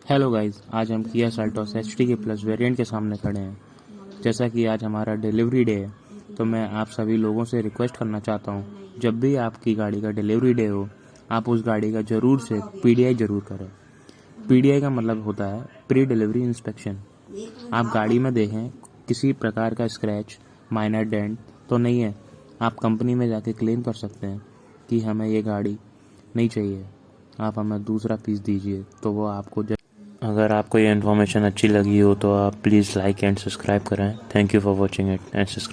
Hello guys, आज हम Kia Seltos HT के प्लस वेरिएंट के सामने खड़े हैं। जैसा कि आज हमारा डिलीवरी डे है, तो मैं आप सभी लोगों से रिक्वेस्ट करना चाहता हूँ, जब भी आपकी गाड़ी का डिलीवरी डे हो, आप उस गाड़ी का ज़रूर से पीडीआई ज़रूर करें। पीडीआई का मतलब होता है प्री डिलीवरी इंस्पेक्शन। आप गाड़ी में देखें किसी प्रकार का स्क्रैच, माइनर डेंट तो नहीं है। आप कंपनी में जाके क्लेम कर सकते हैं कि हमें ये गाड़ी नहीं चाहिए, आप हमें दूसरा पीस दीजिए, तो वो आपको अगर आपको ये इन्फॉर्मेशन अच्छी लगी हो तो आप प्लीज़ लाइक एंड सब्सक्राइब करें। Thank you for watching it and subscribe.